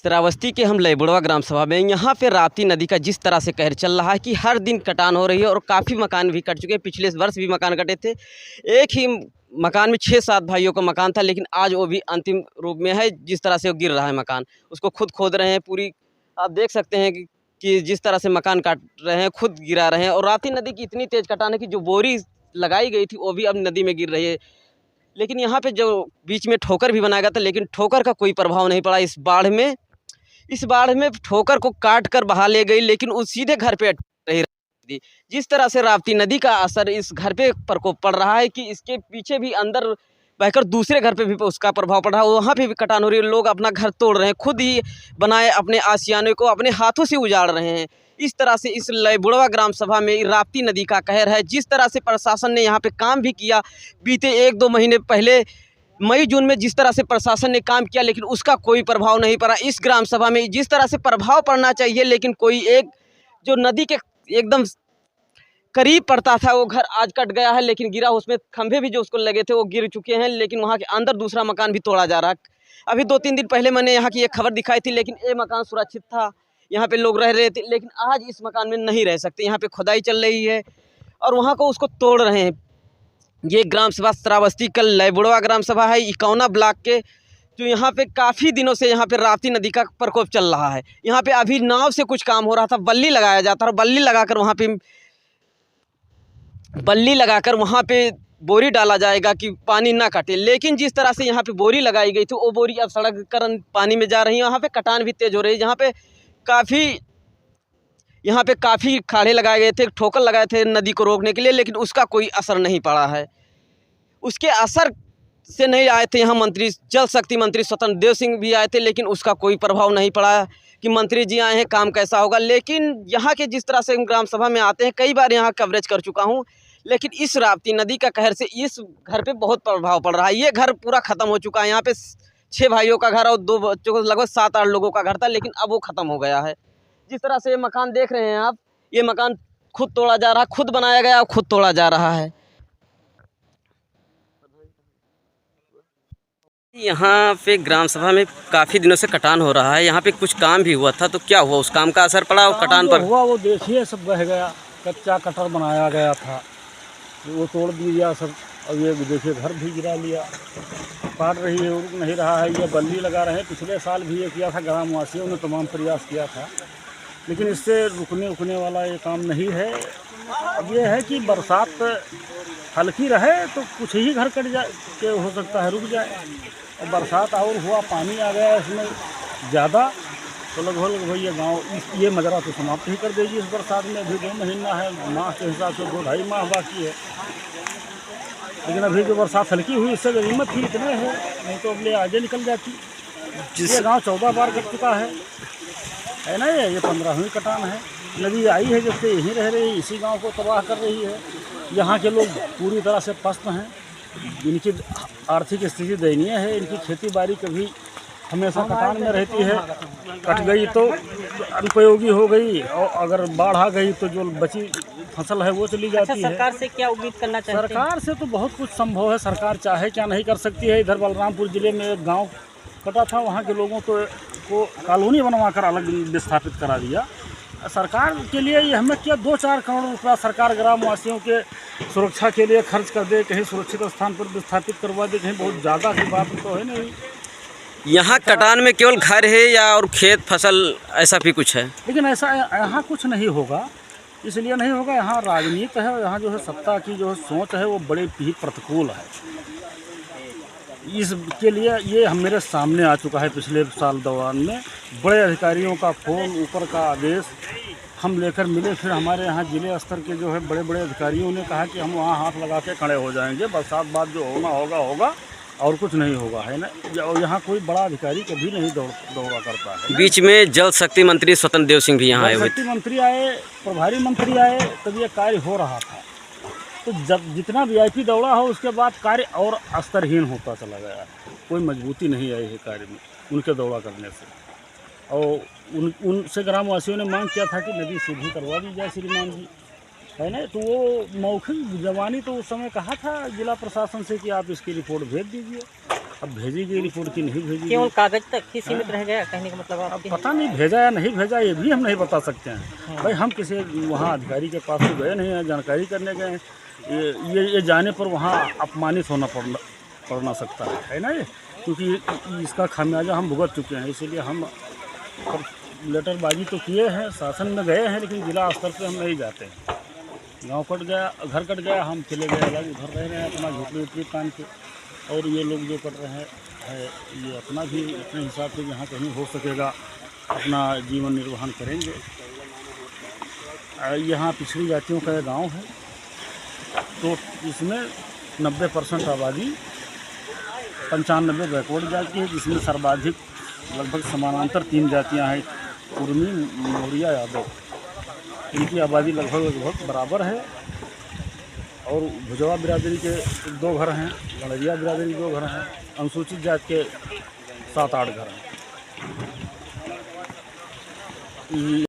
श्रावस्ती के हम लयबुड़वा ग्राम सभा में यहाँ पे राप्ती नदी का जिस तरह से कहर चल रहा है कि हर दिन कटान हो रही है और काफ़ी मकान भी कट चुके हैं। पिछले वर्ष भी मकान कटे थे। एक ही मकान में 6-7 भाइयों का मकान था, लेकिन आज वो भी अंतिम रूप में है। जिस तरह से वो गिर रहा है मकान, उसको खुद खोद रहे हैं। पूरी आप देख सकते हैं कि जिस तरह से मकान काट रहे हैं, खुद गिरा रहे हैं। और राप्ती नदी की इतनी तेज़ कटान है कि जो बोरी लगाई गई थी वो भी अब नदी में गिर रही है। लेकिन यहाँ पे जो बीच में ठोकर भी बनाया गया था, लेकिन ठोकर का कोई प्रभाव नहीं पड़ा इस बाढ़ में ठोकर को काट कर बहा ले गई, लेकिन वो सीधे घर पे रही थी। जिस तरह से राप्ती नदी का असर इस घर पे प्रकोप पड़ रहा है कि इसके पीछे भी अंदर बहकर दूसरे घर पे भी उसका प्रभाव पड़ रहा है। वहाँ पे भी कटान हो रही है। लोग अपना घर तोड़ रहे हैं, खुद ही बनाए अपने आशियाने को अपने हाथों से उजाड़ रहे हैं। इस तरह से इस लयबुड़वा ग्राम सभा में राप्ती नदी का कहर है। जिस तरह से प्रशासन ने यहाँ पे काम भी किया बीते 1-2 महीने पहले मई जून में, जिस तरह से प्रशासन ने काम किया, लेकिन उसका कोई प्रभाव नहीं पड़ा। इस ग्राम सभा में जिस तरह से प्रभाव पड़ना चाहिए, लेकिन कोई एक जो नदी के एकदम करीब पड़ता था वो घर आज कट गया है, लेकिन गिरा उसमें खंभे भी जो उसको लगे थे वो गिर चुके हैं। लेकिन वहाँ के अंदर दूसरा मकान भी तोड़ा जा रहा है। अभी 2-3 दिन पहले मैंने यहाँ की एक खबर दिखाई थी, लेकिन ये मकान सुरक्षित था, यहाँ पे लोग रह रहे थे। लेकिन आज इस मकान में नहीं रह सकते। यहाँ पे खुदाई चल रही है और वहाँ को उसको तोड़ रहे हैं। ये ग्राम सभा श्रावस्ती का लयबुड़वा ग्राम सभा है, इकौना ब्लॉक के। जो यहाँ पे काफ़ी दिनों से यहाँ पे राप्ती नदी का प्रकोप चल रहा है। यहाँ पे अभी नाव से कुछ काम हो रहा था, बल्ली लगाया जाता है। बल्ली लगाकर वहाँ पे बोरी डाला जाएगा कि पानी ना कटे। लेकिन जिस तरह से यहाँ पे बोरी लगाई गई थी, वो बोरी अब सड़क कर पानी में जा रही है। यहाँ पे कटान भी तेज़ हो रही है। यहाँ पे काफ़ी खाड़े लगाए गए थे, ठोकर लगाए थे नदी को रोकने के लिए, लेकिन उसका कोई असर नहीं पड़ा है। उसके असर से नहीं आए थे यहाँ मंत्री, जल शक्ति मंत्री स्वतंत्र देव सिंह भी आए थे, लेकिन उसका कोई प्रभाव नहीं पड़ा कि मंत्री जी आए हैं, काम कैसा होगा। लेकिन यहाँ के जिस तरह से ग्राम सभा में आते हैं, कई बार यहाँ कवरेज कर चुका हूँ, लेकिन इस राप्ती नदी का कहर से इस घर पे बहुत प्रभाव पड़ रहा है। ये घर पूरा ख़त्म हो चुका है। यहाँ पे 6 भाइयों का घर और 2 बच्चों को लगभग 7-8 लोगों का घर था, लेकिन अब वो ख़त्म हो गया है। जिस तरह से ये मकान देख रहे हैं आप, ये मकान खुद तोड़ा जा रहा है, खुद बनाया गया, खुद तोड़ा जा रहा है। यहाँ पे ग्राम सभा में काफ़ी दिनों से कटान हो रहा है। यहाँ पे कुछ काम भी हुआ था, तो क्या हुआ? उस काम का असर पड़ा कटान पर? हुआ वो देखिए, सब बह गया। कच्चा कटर बनाया गया था, वो तोड़ दिया सब। और ये देखिए घर भी गिरा लिया, काट रही है, रुक नहीं रहा है। ये बल्ली लगा रहे हैं। पिछले साल भी ये किया था, ग्रामवासियों ने तमाम प्रयास किया था, लेकिन इससे रुकने वाला ये काम नहीं है। अब ये है कि बरसात हल्की रहे तो कुछ ही घर कट जाए के हो सकता है रुक जाए। और बरसात और हुआ, पानी आ गया इसमें ज़्यादा, तो लगभग भाई ये गाँव ये मजरा तो समाप्त ही कर देगी इस बरसात में। अभी 2 महीना है, माह के हिसाब से 2-2.5 माह बाकी है। लेकिन अभी जो बरसात हल्की हुई, इससे गनीमत ही इतने है, नहीं तो अगले आगे निकल जाती। ये गाँव 14 बार कट चुका है ना। ये 15वीं कटान है। नदी आई है जब से यहीं रह रही है, इसी गांव को तबाह कर रही है। यहाँ के लोग पूरी तरह से पस्त हैं। इनकी आर्थिक स्थिति दयनीय है। इनकी खेती बाड़ी कभी हमेशा कटान में रहती है, कट गई तो अनुपयोगी हो गई, और अगर बाढ़ आ गई तो जो बची फसल है वो चली जाती है। सरकार से क्या उम्मीद करना चाहते हैं? सरकार से तो बहुत कुछ संभव है। सरकार चाहे क्या नहीं कर सकती है। इधर बलरामपुर ज़िले में एक गाँव कटा था, वहाँ के लोगों को कॉलोनी बनवा कर अलग विस्थापित करा दिया। सरकार के लिए ये हमें क्या 2-4 करोड़ रुपया सरकार ग्रामवासियों के सुरक्षा के लिए खर्च कर दे, कहीं सुरक्षित स्थान पर विस्थापित करवा दे, कहीं बहुत ज़्यादा की बात तो है नहीं। यहाँ कटान में केवल घर है या और खेत फसल ऐसा भी कुछ है? लेकिन ऐसा यहाँ कुछ नहीं होगा, इसलिए नहीं होगा। यहाँ राजनीति है, यहाँ जो है सत्ता की जो सोच है वो बड़े ही प्रतिकूल है। इसके लिए ये मेरे सामने आ चुका है। पिछले साल दौरान में बड़े अधिकारियों का फ़ोन, ऊपर का आदेश हम लेकर मिले। फिर हमारे यहाँ ज़िले स्तर के जो है बड़े अधिकारियों ने कहा कि हम वहाँ हाथ लगा के खड़े हो जाएंगे, बरसात बाद जो होना होगा और कुछ नहीं होगा, है ना। और यहाँ कोई बड़ा अधिकारी कभी नहीं दौड़ा करता है। बीच में जल शक्ति मंत्री स्वतंत्र देव सिंह भी यहाँ आए हुए थे। शक्ति मंत्री आए, प्रभारी मंत्री आए, तब ये कार्य हो रहा था। तो जब जितना VIP दौड़ा हो, उसके बाद कार्य और स्तरहीन होता चला गया। कोई मजबूती नहीं आई है कार्य में उनके दौड़ा करने से। और उनसे ग्रामवासियों ने मांग किया था कि नदी सीधी करवा दी जाए श्रीमान जी, है ना। तो वो मौखिक जवानी तो उस समय कहा था जिला प्रशासन से कि आप इसकी रिपोर्ट भेज दीजिए। अब भेजी गई रिपोर्ट की नहीं भेजी केवल गई। कागज तक ही सीमित रह गया, कहने का मतलब अब आपके? पता नहीं भेजा या नहीं भेजा, ये भी हम नहीं बता सकते हैं भाई। हम किसी वहाँ अधिकारी के पास तो गए नहीं हैं, जानकारी करने गए हैं। ये जाने पर वहाँ अपमानित होना पड़ना सकता है ना ये, क्योंकि इसका खामियाजा हम भुगत चुके हैं। इसीलिए हम लेटरबाजी तो किए हैं, शासन में गए हैं, लेकिन जिला स्तर पे हम नहीं जाते हैं। गांव कट गया, घर कट गया, हम चले गए अलग, उधर रह रहे हैं अपना झोपड़ी उपड़ी तान के। और ये लोग जो कर रहे हैं ये अपना भी अपने हिसाब से जहाँ कहीं हो सकेगा अपना जीवन निर्वहन करेंगे। यहाँ पिछड़ी जातियों का ये गाँव है, तो इसमें 90% आबादी 95 बैकवर्ड जाति है, जिसमें सर्वाधिक लगभग समानांतर 3 जातियाँ हैं, कुर्मी, मौर्या, यादव। इनकी आबादी लगभग बराबर है। और भुजवा बिरादरी के 2 घर हैं, गणरिया बिरादरी 2 घर हैं, अनुसूचित जाति के 7-8 घर हैं।